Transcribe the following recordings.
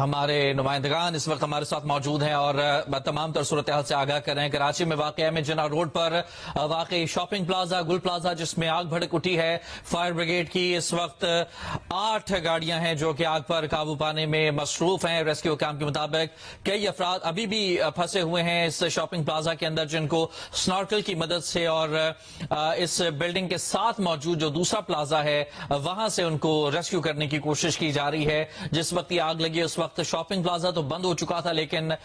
हमारे नुमाइंदगान इस वक्त हमारे साथ मौजूद हैं और तमाम तर सूरत हाल से आगाह कर रहे हैं। कराची में वाक़ में जिन्ना रोड पर वाकई शॉपिंग प्लाजा गुल प्लाजा जिसमें आग भड़क उठी है। फायर ब्रिगेड की इस वक्त 8 गाड़ियां हैं जो कि आग पर काबू पाने में मसरूफ हैं। रेस्क्यू कैंप के मुताबिक कई अफराद अभी भी फंसे हुए हैं इस शॉपिंग प्लाजा के अंदर, जिनको स्नॉर्कल की मदद से और इस बिल्डिंग के साथ मौजूद जो दूसरा प्लाजा है वहां से उनको रेस्क्यू करने की कोशिश की जा रही है। जिस वक्त ये आग लगी उस वक्त शॉपिंग प्लाजा तो बंद हो चुका था, लेकिन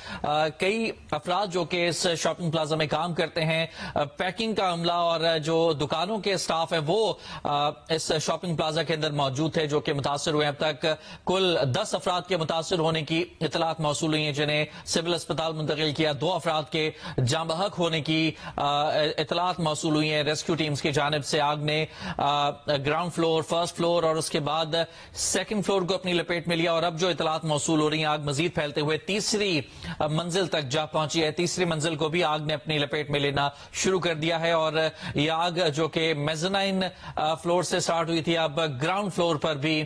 कई अफराद जो कि इस शॉपिंग प्लाजा में काम करते हैं, पैकिंग का अमला और जो दुकानों के स्टाफ है वो इस शॉपिंग प्लाजा के अंदर मौजूद थे जो कि मुतासर हुए। अब तक कुल 10 अफराद के मुतासर होने की इतलात मौसूल हुई है, जिन्हें सिविल अस्पताल मुंतकिल किया। 2 अफराद के जाँ बहक होने की इतलात मौसूल हुई है। रेस्क्यू टीम्स की जानिब से आग ने ग्राउंड फ्लोर, फर्स्ट फ्लोर और उसके बाद सेकंड फ्लोर को अपनी लपेट में लिया और अब जो इतलात मौसूल हो रही है आग मजीद फैलते हुए तीसरी मंजिल तक जा पहुंची है। तीसरी मंजिल को भी आग ने अपनी लपेट में लेना शुरू कर दिया है और यह आग जो कि मेज़नाइन फ्लोर से स्टार्ट हुई थी अब ग्राउंड फ्लोर पर भी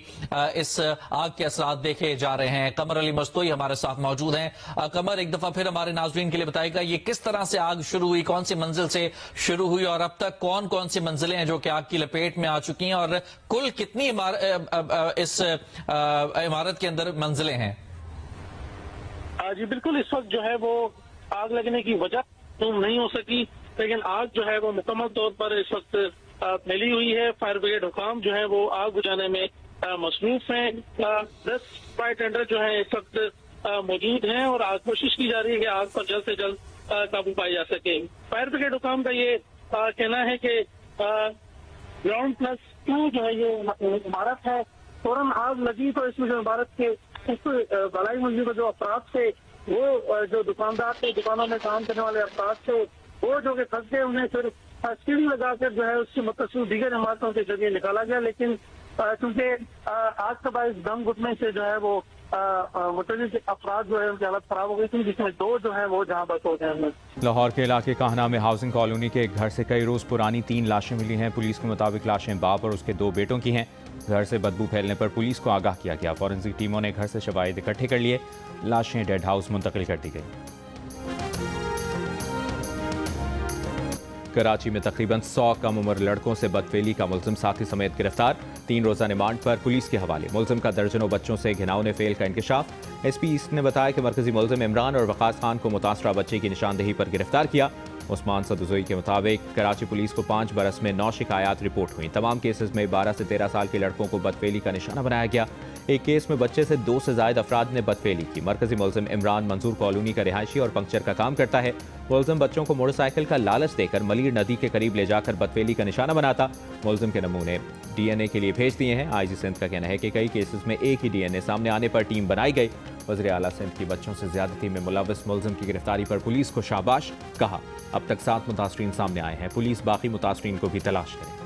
इस आग के असरात देखे जा रहे हैं। कमर अली मस्तोई हमारे साथ मौजूद हैं। कमर, एक दफा फिर हमारे नाज़रीन के लिए बताएगा ये किस तरह से आग शुरू हुई, कौन सी मंजिल से शुरू हुई और अब तक कौन कौन सी मंजिलें हैं जो कि आग की लपेट में आ चुकी हैं और कुल कितनी इस इमारत के अंदर मंजिलें हैं? जी बिल्कुल, इस वक्त जो है वो आग लगने की वजह तो नहीं हो सकी, लेकिन आग जो है वो मुकम्मल तौर पर इस वक्त फैली हुई है। फायर ब्रिगेड हुकाम जो है वो आग बुझाने में मसरूफ हैं। 10 फायर टेंडर जो है इस वक्त मौजूद हैं और कोशिश की जा रही है कि आग पर जल्द से जल्द काबू पाई जा सके। फायर ब्रिगेड हुकाम का ये कहना है कि ग्राउंड +2 जो है ये इमारत है। फौरन आग लगी तो इसमें जो इमारत के बलाई मंजिल में जो अफराद थे वो जो दुकानदार थे, दुकानों में काम करने वाले अफराद थे, वो जो कि फंस गए, उन्हें फिर सीढ़ी लगाकर जो है उससे मुतसिल दीगर इमारतों के जरिए निकाला गया। लेकिन क्योंकि आग के बाद दम घुटने से जो है वो मुतल्लिक़ अफराद जो है उनकी हालत खराब हो गई थी, जिसमें 2 जो है वो जहाँ बस हो गए। लाहौर के इलाके काहना में हाउसिंग कॉलोनी के एक घर से कई रोज पुरानी 3 लाशें मिली हैं। पुलिस के मुताबिक लाशें बाप और उसके 2 बेटों की हैं। घर से बदबू फैलने पर पुलिस को आगाह किया गया। फॉरेंसिक टीमों ने घर से शवाहिद इकट्ठे कर लिए। लाशें डेड हाउस मुंतकिल कर दी गई। कराची में तकरीबन 100 कम उम्र लड़कों से बदफेली का मुलजिम साथी समेत गिरफ्तार। 3 रोजा रिमांड पर पुलिस के हवाले। मुलजिम का दर्जनों बच्चों से घिनौने फेल का इंकशाफ। एसपी ईस्ट ने बताया कि मरकजी मुलजिम इमरान और वकास खान को मुतासरा बच्चे की निशानदेही पर गिरफ्तार किया। उस्मान सदुजोई के मुताबिक कराची पुलिस को 5 बरस में 9 शिकायत रिपोर्ट हुई। तमाम केसेस में 12 से 13 साल के लड़कों को बदफेली का निशाना बनाया गया। एक केस में बच्चे से 2 से ज्यादा अफराद ने बदफेली की। मरकजी मुलजिम इमरान मंजूर कॉलोनी का रिहायशी और पंक्चर का काम करता है। मुलजिम बच्चों को मोटरसाइकिल का लालच देकर मलीर नदी के करीब ले जाकर बदफेली का निशाना बनाता। मुलजिम के नमूने DNA के लिए भेज दिए हैं। IG सिंध का कहना है कि कई केसेस में एक ही DNA सामने आने पर टीम बनाई गई। वज़ीर आला सिंध की बच्चों से ज्यादती में मुलव्वस मुलजिम की गिरफ्तारी पर पुलिस को शाबाश कहा। अब तक 7 मुतासरीन सामने आए हैं। पुलिस बाकी मुतासरीन को भी तलाश करे।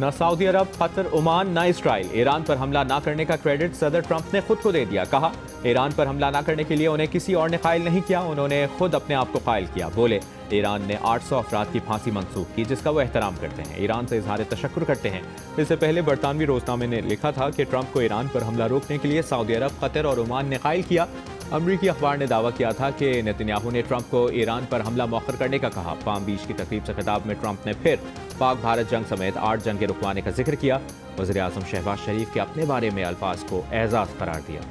न सऊदी अरब, कतर, ओमान, न इसराइल। ईरान पर हमला न करने का क्रेडिट सदर ट्रंप ने खुद को दे दिया। कहा ईरान पर हमला न करने के लिए उन्हें किसी और ने कायल नहीं किया, उन्होंने खुद अपने आप को कायल किया। बोले ईरान ने 800 अफराद की फांसी मंसूख की, जिसका वो एहतराम करते हैं। ईरान से इजहार तशक्कुर करते हैं। इससे पहले बरतानवी रोजनामे ने लिखा था कि ट्रंप को ईरान पर हमला रोकने के लिए सऊदी अरब, कतर और ओमान ने कायल किया। अमरीकी अखबार ने दावा किया था कि नेतन्याहू ने ट्रंप को ईरान पर हमला मौखर करने का कहा। पाम बीच की तकरीब से खिताब में ट्रंप ने फिर पाक भारत जंग समेत 8 जंगें रुकवाने का जिक्र किया। वज़ीर आज़म शहबाज शरीफ के अपने बारे में अल्फाज को एजाज करार दिया।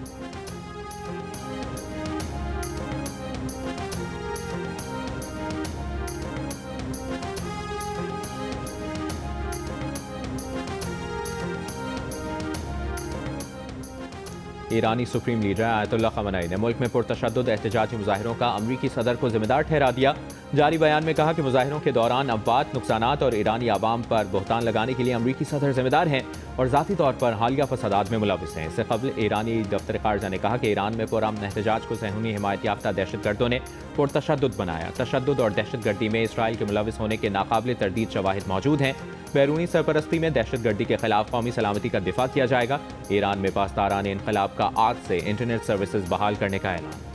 ईरानी सुप्रीम लीडर आयतुल्लाह खamenei ने मुल्क में पुरतशद्दुद एहतजाजी मुजाहिरों का अमरीकी सदर को जिम्मेदार ठहरा दिया। जारी बयान में कहा कि मुजाहिरों के दौरान अफवात, नुकसानात और ईरानी आवाम पर बहतान लगाने के लिए अमरीकी सदर जिम्मेदार हैं और ज़ाती तौर पर हालिया फसादात में मुलविस हैं। इससे कबल ईरानी दफ्तर खारजा ने कहा कि ईरान में पुरअमन एहतजाज को सहूनी हिमायत याफ्ता दहशतगर्दों ने पुरतशद्दुद बनाया। तशद्दुद और दहशतगर्दी में इसराइल के मुलविस होने के नाकाबिल तरदीद शवाहिद मौजूद हैं। बैरूनी सरपरस्ती में दहशतगर्दी के खिलाफ कौमी सलामती का दिफा किया जाएगा। ईरान में पासदारान इनकलाब का आज से इंटरनेट सर्विसेज बहाल करने का ऐलान।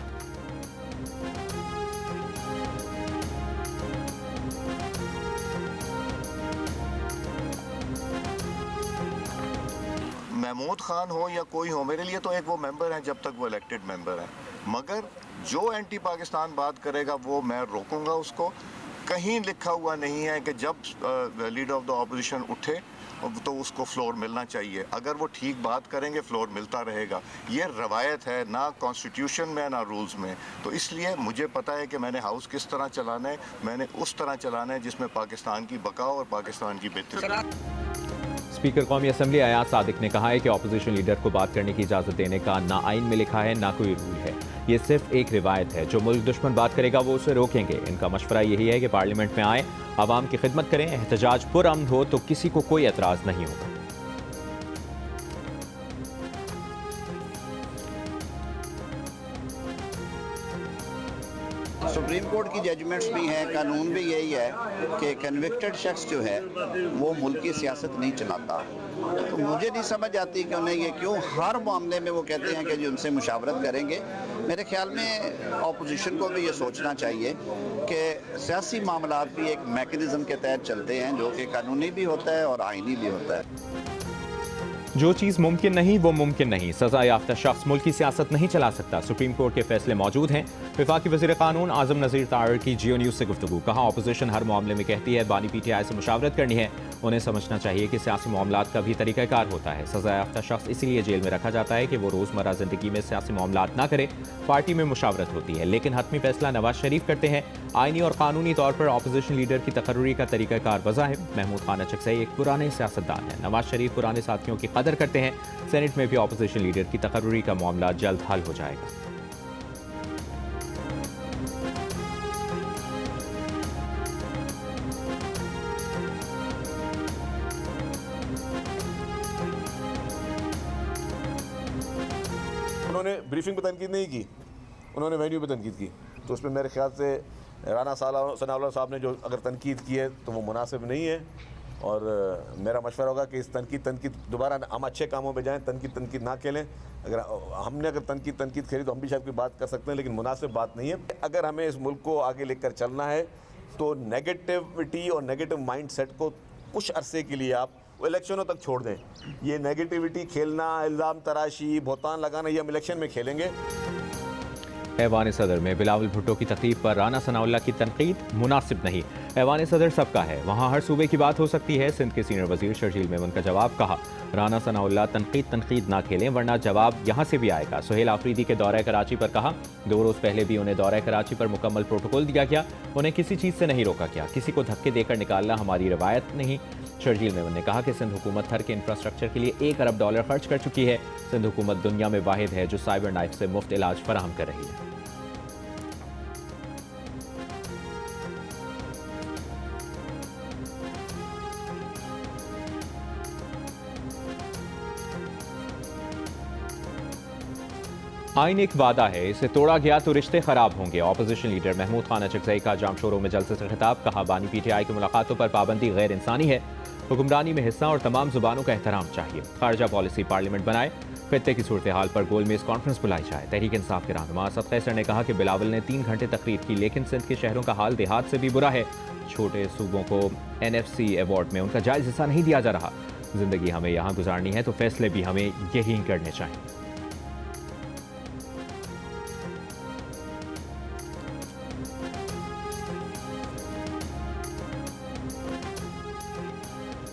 महमूद खान हो या कोई हो, मेरे लिए तो एक वो मेंबर हैं जब तक वो इलेक्टेड मेंबर हैं, मगर जो एंटी पाकिस्तान बात करेगा वो मैं रोकूंगा उसको। कहीं लिखा हुआ नहीं है कि जब लीडर ऑफ द ऑपोजिशन उठे तो उसको फ्लोर मिलना चाहिए। अगर वो ठीक बात करेंगे फ्लोर मिलता रहेगा। ये रवायत है, ना कॉन्स्टिट्यूशन में ना रूल्स में। तो इसलिए मुझे पता है कि मैंने हाउस किस तरह चलाना है, मैंने उस तरह चलाना है जिसमें पाकिस्तान की बका और पाकिस्तान की बेहतरी। स्पीकर कौमी असम्बली अयाज सादिक ने कहा है कि ऑपोजिशन लीडर को बात करने की इजाज़त देने का ना आइन में लिखा है ना कोई रूल है। ये सिर्फ एक रिवायत है। जो मुल्क दुश्मन बात करेगा वो उसे रोकेंगे। इनका मशवरा यही है कि पार्लियामेंट में आए, आवाम की खिदमत करें, एहतजाज पुरअमन हो तो किसी को कोई एतराज़ नहीं होगा। सुप्रीम कोर्ट की जजमेंट्स भी हैं, कानून भी यही है कि कन्विक्टेड शख्स जो है वो मुल्क की सियासत नहीं चलाता। तो मुझे नहीं समझ आती कि उन्हें ये क्यों हर मामले में वो कहते हैं कि जो उनसे मुशावरत करेंगे। मेरे ख्याल में ऑपोजिशन को भी ये सोचना चाहिए कि सियासी मामलात भी एक मैकेनिज्म के तहत चलते हैं जो कि कानूनी भी होता है और आइनी भी होता है। जो चीज़ मुमकिन नहीं वो मुमकिन नहीं। सजा याफ्ता शख्स मुल्क की सियासत नहीं चला सकता। सुप्रीम कोर्ट के फैसले मौजूद हैं। वफाकी वज़ीर कानून आज़म नज़ीर तारिर की जियो न्यूज़ से गुफ्तगू। कहा ऑपोजिशन हर मामले में कहती है बानी PTI से मुशावरत करनी है। उन्हें समझना चाहिए कि सियासी मामलात का भी तरीक़ाकार होता है। सजा याफ्ता शख्स इसीलिए जेल में रखा जाता है कि वो रोज़मर्रा ज़िंदगी में सियासी मामलात ना करे। पार्टी में मुशावरत होती है लेकिन हतमी फैसला नवाज शरीफ करते हैं। आइनी और कानूनी तौर पर ऑपोजिशन लीडर की तकर्री का तरीक़ाकार वज़ा है। महमूद खान अचकज़ई एक पुराने सियासतदान हैं। नवाज शरीफ पुराने साथियों की कदर करते हैं। सेनेट में भी ऑपोजिशन लीडर की तकर्री का मामला जल्द हल हो जाएगा। उन्होंने ब्रीफिंग पर तनकीद नहीं की, उन्होंने वेन्यू पर तनकीद की। तो उसमें मेरे ख्याल से राना सनाउल्लाह साहब ने जो अगर तनकीद की है तो वो मुनासिब नहीं है। और मेरा मशवरा होगा कि इस तनकीद दोबारा हम अच्छे कामों पे जाएं, तनकीद ना खेलें। अगर तनकीद खेली तो हम भी शायद कोई बात कर सकते हैं, लेकिन मुनासिब बात नहीं है। अगर हमें इस मुल्क को आगे लेकर चलना है तो नेगेटिविटी और नेगेटिव माइंड सेट को कुछ अरसे के लिए आप इलेक्शनों तक छोड़ दें। ये नेगेटिविटी खेलना, इल्ज़ाम तराशी, बहुतान लगाना, ये हम इलेक्शन में खेलेंगे। ऐवान सदर में बिलावल भुट्टो की तकरीब पर राना सनाउल्लाह की तनकीद मुनासिब नहीं। ऐवान सदर सबका है, वहाँ हर सूबे की बात हो सकती है। सिंध के सीनियर वजीर शर्जील मेमन का जवाब। कहा राना सनाउल्लाह तनकीद ना खेलें वरना जवाब यहाँ से भी आएगा। सुहेल आफरीदी के दौरे कराची पर कहा 2 रोज़ पहले भी उन्हें दौरे कराची पर मुकम्मल प्रोटोकॉल दिया गया। उन्हें किसी चीज़ से नहीं रोका गया। किसी को धक्के देकर निकालना हमारी रवायत नहीं। शर्जील मेमन ने कहा कि सिंध हुकूमत थर के इंफ्रास्ट्रक्चर के लिए $1 अरब खर्च कर चुकी है। सिंध हुकूमत दुनिया में वाहिद है जो साइबर नाइफ से मुफ्त इलाज फराहम कर रही है। आइन एक वादा है, इसे तोड़ा गया तो रिश्ते खराब होंगे। ऑपोजिशन लीडर महमूद खान अचकज़ई का जाम शोरों में जलसे से खिताब। कहा बानी PTI की मुलाकातों पर पाबंदी गैर इंसानी है। हुक्मरानी में हिस्सा और तमाम जुबानों का एहतराम चाहिए। खारजा पॉलिसी पार्लियामेंट बनाए। खित्ते की सूरत हाल पर गोल मेज कॉन्फ्रेंस बुलाई जाए। तहरीक इंसाफ के रहनुमा असद कैसर ने कहा कि बिलावल ने 3 घंटे तकरीर की लेकिन सिंध के शहरों का हाल देहात से भी बुरा है। छोटे सूबों को NFC अवार्ड में उनका जायज़ हिस्सा नहीं दिया जा रहा। जिंदगी हमें यहाँ गुजारनी है तो फैसले भी हमें यही करने चाहिए।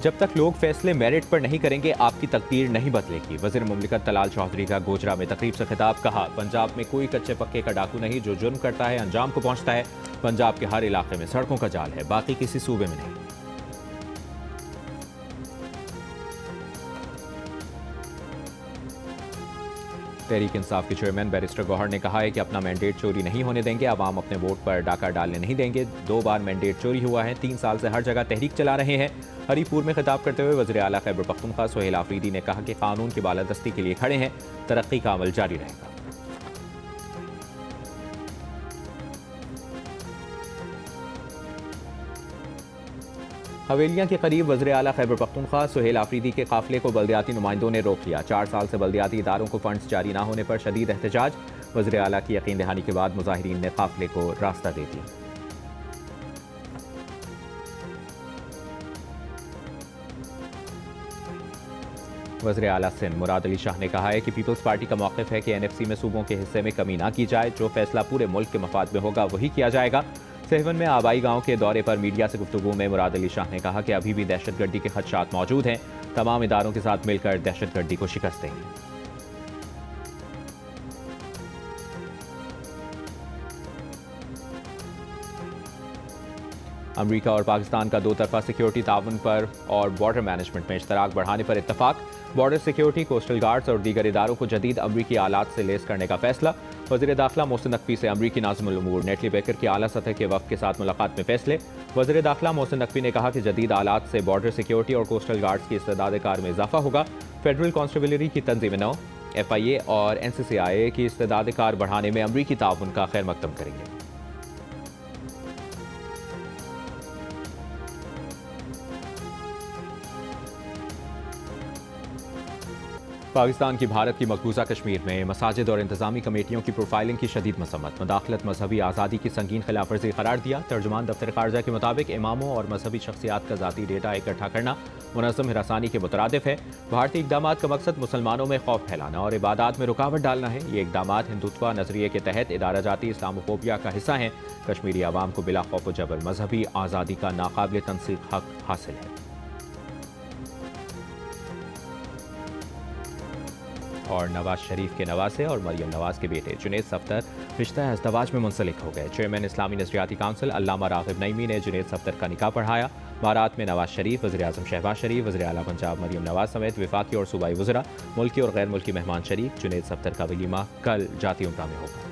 जब तक लोग फैसले मेरिट पर नहीं करेंगे आपकी तकदीर नहीं बदलेगी। वज़ीर मुमलिकत तलाल चौधरी का गोजरा में तकरीब से खिताब। कहा पंजाब में कोई कच्चे पक्के का डाकू नहीं, जो जुर्म करता है अंजाम को पहुंचता है। पंजाब के हर इलाके में सड़कों का जाल है, बाकी किसी सूबे में नहीं। तहरीक इंसाफ के चेयरमैन बैरिस्टर गौहर ने कहा है कि अपना मैंडेट चोरी नहीं होने देंगे। आवाम अपने वोट पर डाका डालने नहीं देंगे। 2 बार मैंडेट चोरी हुआ है। 3 साल से हर जगह तहरीक चला रहे हैं। हरीपुर में खिताब करते हुए वज़ीर आला खैबर पख्तूनख्वा सुहेल आफरीदी ने कहा कि कानून की बालादस्ती के लिए खड़े हैं। तरक्की का अमल जारी रहेगा। हवेलियां के करीब वज़ीर आला खैबर पख्तूनख्वा सुहेल आफरीदी के काफिले को बल्दियाती नुमाइंदों ने रोक लिया। 4 साल से बल्दियाती इदारों को फंड्स जारी न होने पर शदीद एहतजाज। वज़ीर आला की यकीन दहानी के बाद मुजाहिरीन ने काफिले को रास्ता दे दिया। वज़ीर आला सिंध मुराद अली शाह ने कहा है कि पीपल्स पार्टी का मौक़िफ़ है कि NFC में सूबों के हिस्से में कमी ना की जाए, जो फैसला पूरे मुल्क के मफाद में होगा वही किया जाएगा। सेहवन में आबाई गांव के दौरे पर मीडिया से गुफ्तगू में मुराद अली शाह ने कहा कि अभी भी दहशतगर्दी के खदशात मौजूद हैं, तमाम इदारों के साथ मिलकर दहशतगर्दी को शिकस्त देंगे। अमरीका और पाकिस्तान का दो तरफा सिक्योरिटी ताउन पर और बॉर्डर मैनेजमेंट में इश्तराक बढ़ाने पर इत्तफाक। बॉर्डर सिक्योरिटी, कोस्टल गार्ड्स और दीगर इदारों को जदीद अमरीकी आलात से लेस करने का फैसला। वज़ीर दाखिला मोहसिन नकवी से अमरीकी नाज़िमुल उमूर नेटली बेकर की आला सतह के वफ़द के साथ मुलाकात में फैसले। वज़ीर दाखिला मोहसिन नकवी ने कहा कि जदीद आलात से बॉर्डर सिक्योरिटी और कोस्टल गार्ड्स की इस्तेदाद कार में इजाफा होगा। फेडरल कॉन्स्टेबलरी की तंजीम 9, FIA और NCCIA की इस्तेदाद कार बढ़ाने में अमरीकी ताउन का खैर मकदम करेंगे। पाकिस्तान की भारत की मकबूजा कश्मीर में मसाजिद और इंतजामी कमेटियों की प्रोफाइलिंग की शदीद मसम्मत, मदाखलत मजहबी आज़ादी की संगीन खिलाफवर्जी करार दिया। तर्जुमान दफ्तर खारजा के मुताबिक इमामों और मजहबी शख्सियात का ज़ाती डेटा इकट्ठा करना मुनज़्ज़म हिरासानी के मुतरादिफ है। भारतीय इक़दाम का मकसद मुसलमानों में खौफ फैलाना और इबादात में रुकावट डालना है। ये इक़दाम हिंदुत्व नजरिए के तहत इदारा जाती इस्लामोफोबिया का हिस्सा हैं। कश्मीरी आवाम को बिला खौफ जबर मजहबी आज़ादी का नाकाबिल तनसीक हक हासिल है। और नवाज शरीफ के नवासे और मरियम नवाज के बेटे जुनैद सफ्दर रिश्ता अज़दवाज में मुंसलिक हो गए। चेयरमैन इस्लामी नज़रियाती काउंसिल अल्लामा राग़िब नईमी ने जुनैद सफ्दर का निकाह पढ़ाया। बारात में नवाज शरीफ, वज़ीर आज़म शहबाज शरीफ, वज़ीर आला पंजाब मरियम नवाज समेत वफाकी और सूबाई वज़रा, मुल्की और गैर मुल्की मेहमान शरीफ। जुनैद सफ्दर का वलीमा कल जाती उम्रा में होगा।